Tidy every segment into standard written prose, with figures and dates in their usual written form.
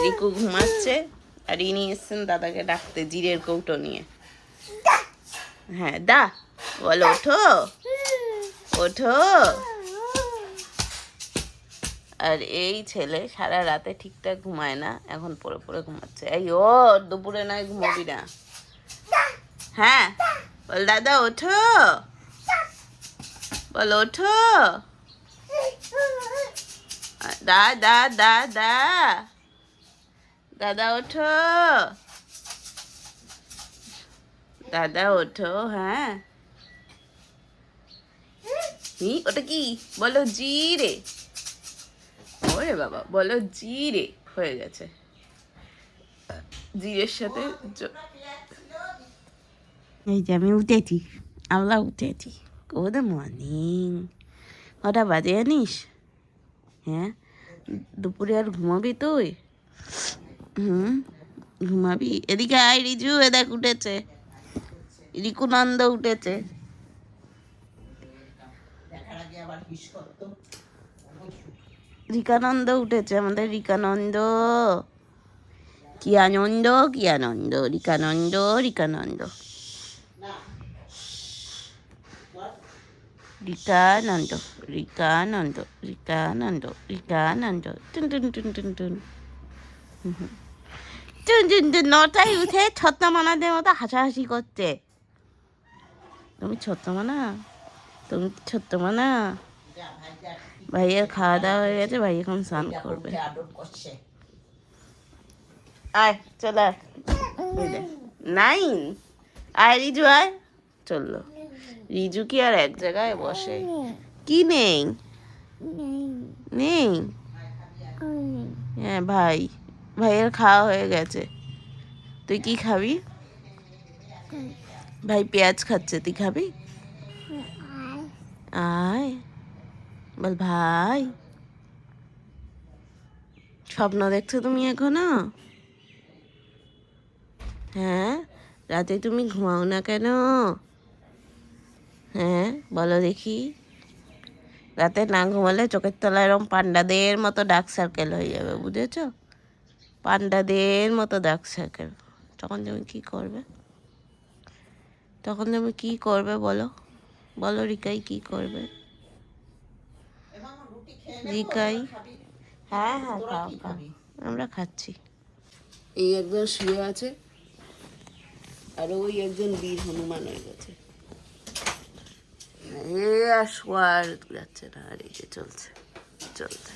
রিকু ঘুমাচ্ছে আর ইনি এসছেন দাদাকে ডাকতে জিরের কৌটো নিয়ে। হ্যাঁ দা বলো ওঠো ওঠো। আর এই ছেলে সারা রাতে ঠিকঠাক ঘুমায় না, এখন পড়ে পড়ে ঘুমাচ্ছে। এই ও দুপুরে নয় ঘুমাবি না। হ্যাঁ বল দাদা ওঠো, বল ওঠো। দা দা দা দা দাদা ওঠো, দাদা ওঠো। হ্যাঁ ওটা কি বলো? জিরে। ওরে বাবা বলো জিরে। হয়ে গেছে জিরের সাথে। এই যে আমি উঠেছি, আমরা উঠেছি। Good morning. কটা বাজে জানিস? হ্যাঁ দুপুরে আর ঘুমাবি তুই? ঘুমাবি? এদিকে আয় রিজু, এ দেখ উঠেছে, রিকুনন্দ উঠেছে। রিকানন্দ উঠেছে, আমাদের রিকানন্দ। কি আনন্দ কি আনন্দ, রিকানন্দ রিকানন্দ রিকানন্দ রিকানন্দ রিকানন্দ রিকানন্দ। টুন টুন টুন টুন টুন টুন টুন টুন। নটায় উঠে ছত্রমানাদের মতো হাসাহাসি করছে। তুমি ছত্রমানা? তুমি ছত্রমানা? ভাইয়ের খাওয়া দাওয়া হয়ে গেছে, ভাই এখন স্নান করবে। আয় চল আয়। 9 আয় রিজু আয়। চললো রিজু কি আর এক জায়গায় বসে? কি নেই? নেই? হ্যাঁ ভাই, ভাইয়ের খাওয়া হয়ে গেছে। তুই কি খাবি? ভাই পেঁয়াজ খাচ্ছে, তুই খাবি? আয় বল ভাই। স্বপ্ন দেখছো তুমি এখনো? হ্যাঁ রাতে তুমি ঘুমাও না কেন? হ্যাঁ বলো দেখি। রাতে না ঘুমালে চোখের তলায় এরকম পান্ডাদের মতো ডার্ক সার্কেল হয়ে যাবে, বুঝেছ? পান্ডাদের মতো ডার্ক সার্কেল। তখন তুমি কি করবে? তখন তুমি কি করবে বলো? বলো রিকাই কি করবে? রিকাই হ্যাঁ হ্যাঁ খাও খাও, আমরা খাচ্ছি। এই একজন শুয়ে আছে আর ওই একজন বীর হনুমান হয়ে গেছে। এ আর শোয়ার যাচ্ছে না, আর এই যে চলছে চলছে,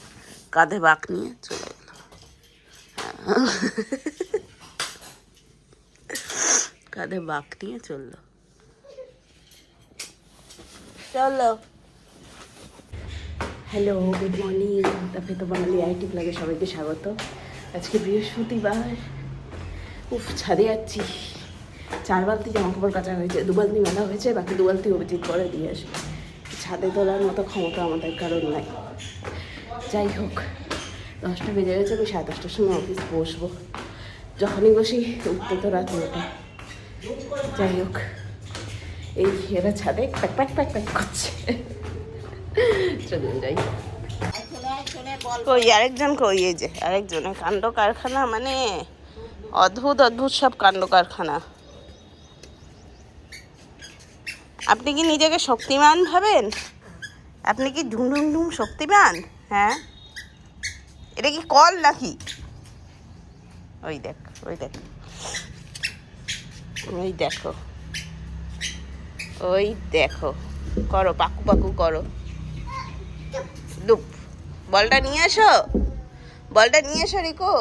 কাঁধে বাঁক নিয়ে চলে গেল। কাঁধে বাঁক নিয়ে চললো। চলো হ্যালো গুড মর্নিং। তারপরে তো বাঙালি আইটি ব্লগে সবাইকে স্বাগত। আজকে বৃহস্পতিবার। উফ ছাদে যাচ্ছি। 4 বালতি জামা কাপড় কাচা হয়েছে, 2 বালতি মেলা হয়েছে, বাকি 2 বালতি অভিজিৎ করে দিয়ে আসবে। ছাদে তোলার মতো ক্ষমতা আমাদের কারণ নাই। যাই হোক 10টা বেজে গেছে, আমি 10:30টার সময় অফিস বসবো। যখনই বসি উঠতে তো রাত 9টা। যাই হোক এই এরা ছাদে প্যাক প্যাক প্যাক প্যাক করছে। চলুন যাই। কই আরেকজন? কই এই যে আরেকজনের কাণ্ড কারখানা, মানে অদ্ভুত অদ্ভুত সব কাণ্ড কারখানা। আপনি কি নিজেকে শক্তিমান ভাবেন? আপনি কি ঢুম ঢুম ঢুম শক্তিমান? হ্যাঁ এটা কি কল নাকি? ওই দেখ ওই দেখ ওই দেখো ওই দেখো, করো পাকু পাকু করো। ডুপ বলটা নিয়ে এসো, বলটা নিয়ে এসো রিকো।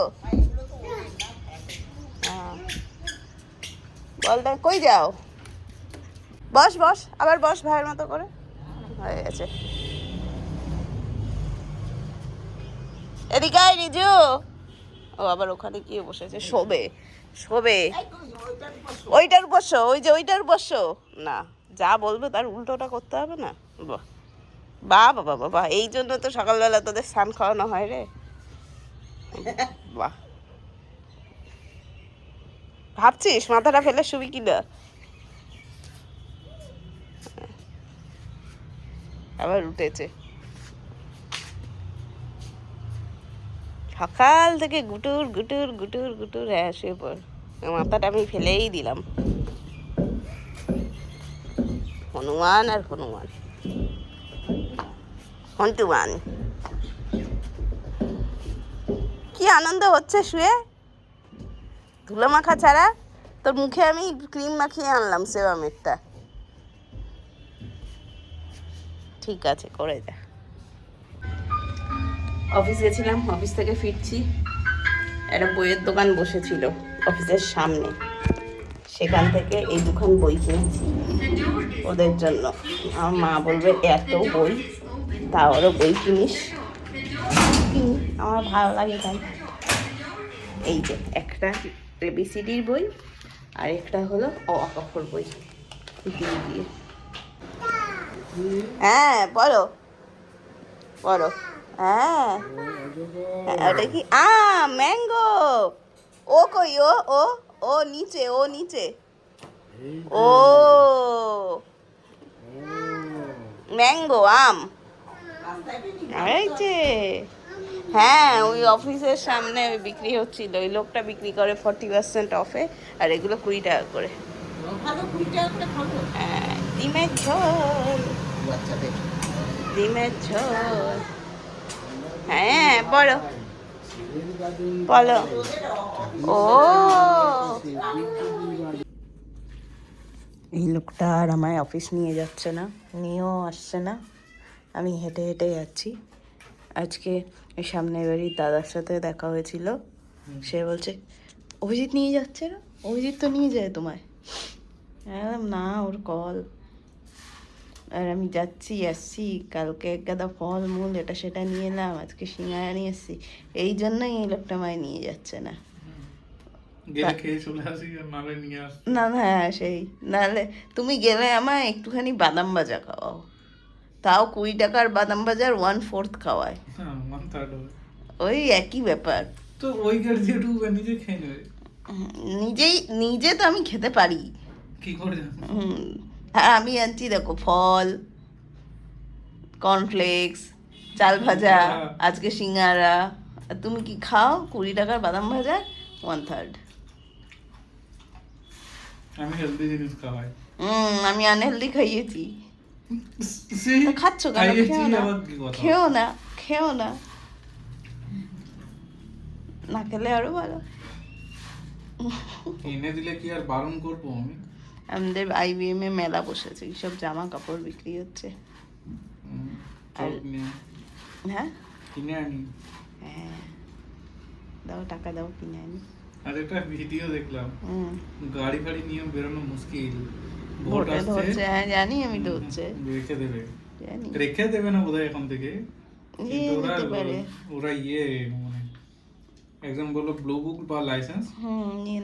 বলটা কই যাও? বস বস আবার বস ভাইয়ের মতো করে। হয়ে গেছে। এদিকে আয় রিজু। ও আবার ওখানে গিয়ে বসেছে, শোবে শোবে। ওইটার বসো, ওই যে ওইটার বসো না। যা বলবে তার উল্টোটা করতে হবে না? বাহ বাহ বাবা বাবা, এই জন্য তো সকালবেলা তোদের স্নান খাওয়ানো হয় রে। বাহ ভাবছিস মাথাটা ফেলে শুবি কিনা? আবার উঠেছে। সকাল থেকে গুটুর গুটুর গুটুর গুটুর হ্যাঁ শুয়ে পড়। মাথাটা আমি ফেলেই দিলাম। হনুমান আর হনুমান, হন্টুমান। কি আনন্দ হচ্ছে শুয়ে, ধুলো মাখা ছাড়া। তোর মুখে আমি ক্রিম মাখিয়ে আনলাম সেবামেরটা। ঠিক আছে, করে যা। অফিস গেছিলাম, অফিস থেকে ফিরছি। একটা বইয়ের দোকান বসেছিল অফিসের সামনে, সেখান থেকে এই দুখান বই কিনেছি ওদের জন্য। আমার মা বলবে এত বই, তা ওরও বই কিনিস। কিনি, আমার ভালো লাগে তাই। এই যে একটা এবিসিডির বই আর একটা হলো অ আ বই দিয়ে দিয়ে। হ্যাঁ বলো বলো। হ্যাঁ ওটা কি ম্যাঙ্গো। ও কই, ও ও ও নিচে, ও নিচে। ও ম্যাঙ্গো, আম। এই যে হ্যাঁ, ওই অফিসের সামনে ওই বিক্রি হচ্ছিল। ওই লোকটা বিক্রি করে 40% অফে, আর এগুলো 20 টাকা করে। হ্যাঁ, ডিমের ঝোল, ডিমের ঝোল। হ্যাঁ বলো বলো। ও এই লোকটা আর আমায় অফিস নিয়ে যাচ্ছে না, নিয়েও আসছে না। আমি হেঁটে হেঁটে যাচ্ছি। আজকে সামনের বাড়ির দাদার সাথে দেখা হয়েছিল। সে বলছে অভিজিৎ নিয়ে যাচ্ছে না, অভিজিৎ তো নিয়ে যায় তোমায়। না, ওর কল। আর আমি যাচ্ছি আসছি, কালকে এক গাদা ফল মূল এটা সেটা নিয়ে এলাম, আজকে সিঙ্গারা নিয়ে এসছি। এই জন্যই এই লোকটা আমায় নিয়ে যাচ্ছে না। না না, হ্যাঁ সেই, নাহলে তুমি গেলে আমায় একটুখানি বাদাম ভাজা খাওয়াও, তাও 20 টাকার বাদাম ভাজার 1/4 খাওয়ায়। ওই একই ব্যাপার। তো ওই নিজে খেয়ে নেবে। নিজে তো আমি খেতে পারি, কি করে? হ্যাঁ আমি আনছি দেখো, ফল, কর্নফ্লেক্স, চাল ভাজা, আজকে সিঙ্গারা। তুমি কি খাও 20 টাকার বাদাম ভাজা 1/3? আমি হেলদি জিনিস খাওয়াই। আমি আনহেলদি খাইয়েছি। খাচ্ছ কেন? খেও না, খেও না, না খেলে আরো ভালো। এনে দিলে কি আর বারণ করবো আমি? আমাদের IBM এ মেলা বসেছে, সব জামা কাপড় বিক্রি হচ্ছে। হ্যাঁ কিনে আনি। হ্যাঁ দাও, টাকা দাও, কিনে আনি। আর একটা ভিডিও দেখলাম, গাড়ি ফাড়ি নিয়ে বেরোনো মুশকিল। ভোটে ধরছে, হ্যাঁ জানি আমি, ধরছে। রেখে দেবে না বোধহয় এখন থেকে। ওরা মানে একজন বললো ব্লু বুক বা লাইসেন্স নিয়ে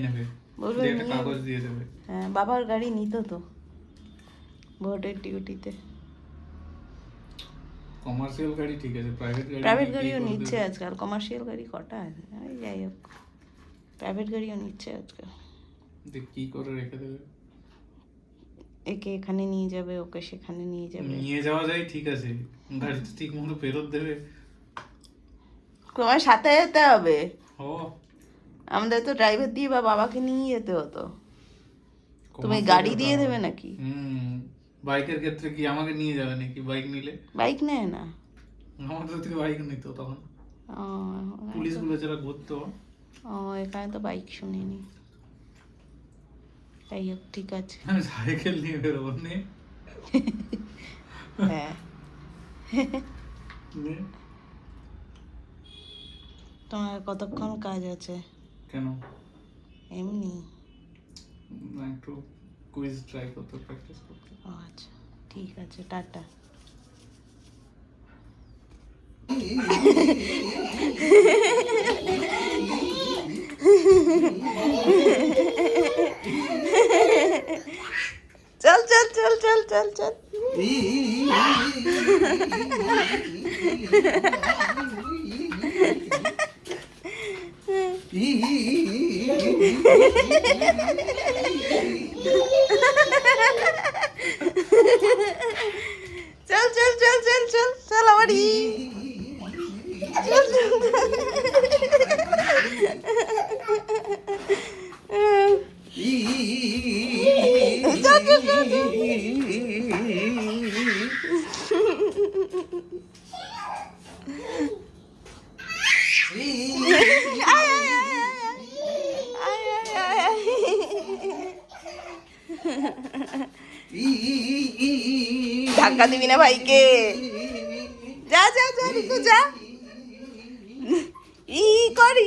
নেবে, বলবে একটা কাগজ দিয়ে দেবে। হ্যাঁ, বাবার গাড়ি নিত তো ভোটের ডিউটিতে। কমার্শিয়াল গাড়ি ঠিক আছে, প্রাইভেট গাড়িও নিচ্ছে আজকাল। কমার্শিয়াল গাড়ি কটা আছে, যাই হোক, প্রাইভেট গাড়িও নিচ্ছে আজকাল। কি করে রেখে দেবে? একে এখানে নিয়ে যাবে, ওকে সেখানে নিয়ে যাবে। নিয়ে যাওয়া যায় ঠিক আছে, গাড়ি তো ঠিক মতো ফেরত দেবে। তোমার সাথে যেতে হবে। ও, আমাদের তো ড্রাইভার দিয়ে বা বাবাকে নিয়ে যেতে হতো। তুমি গাড়ি দিয়ে দেবে নাকি? বাইকের ক্ষেত্রে কি আমাকে নিয়ে যাবে নাকি? বাইক নিলে বাইক নেয় না আমাদের থেকে, বাইক নিত তখন পুলিশ গুলো যারা ঘুরতো। এখানে তো বাইক শুনিনি। যাই হোক, ঠিক আছে। আমি সাইকেল নিয়ে বেরোবো নে। হ্যাঁ তোমার কতক্ষণ কাজ আছে? কেন? এমনি একটু কুইজ ট্রাই করতে, প্র্যাকটিস করতে। আচ্ছা ঠিক আছে, টাটা। চল চল চল চল চল চল। চল চল চল চল চল চল, আমার চল চল। ধাক্কা দিবি না ভাইকে। যা যা যা রিকু যা। ই কর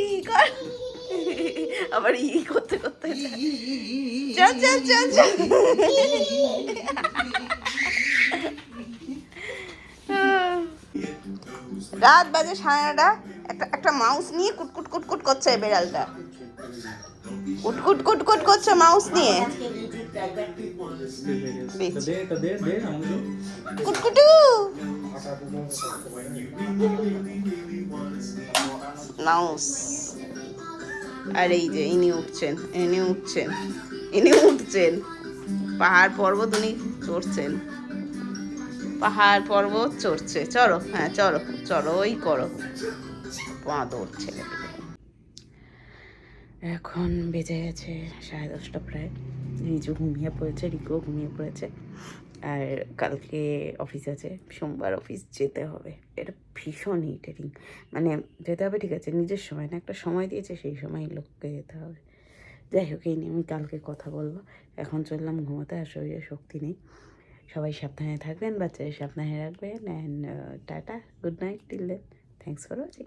আবার করতে করতে যা যা যা যা। রাত বাজে 9:30, একটা মাউস নিয়ে কুটকুট কুটকুট করছে বেড়ালটা। কুটকুট কুটকুট করছে মাউস নিয়ে। কুটকুটু মাউস। আর এই যে ইনি উঠছেন পাহাড় পর্বত, উনি চড়ছেন পাহাড় পর্বত চড়ছে। চলো হ্যাঁ চলো ওই করো বাঁদর ছেলে। এখন বেজে গেছে 10:30 প্রায়। রিজু ঘুমিয়ে পড়েছে, রিকুও ঘুমিয়ে পড়েছে। আর কালকে অফিস আছে, সোমবার অফিস যেতে হবে। এটা ভীষণ ইরিটেটিং। মানে যেতে হবে ঠিক আছে, নিজের সময় না, একটা সময় দিয়েছে, সেই সময় লোককে যেতে হবে। যাই হোক, এই নিয়ে আমি কালকে কথা বলবো। এখন চললাম ঘুমাতে, আর শরীরে শক্তি নেই। সবাই সাবধানে থাকবেন, বাচ্চাদের সাবধানে রাখবেন। And tata, good night till then. Thanks for watching.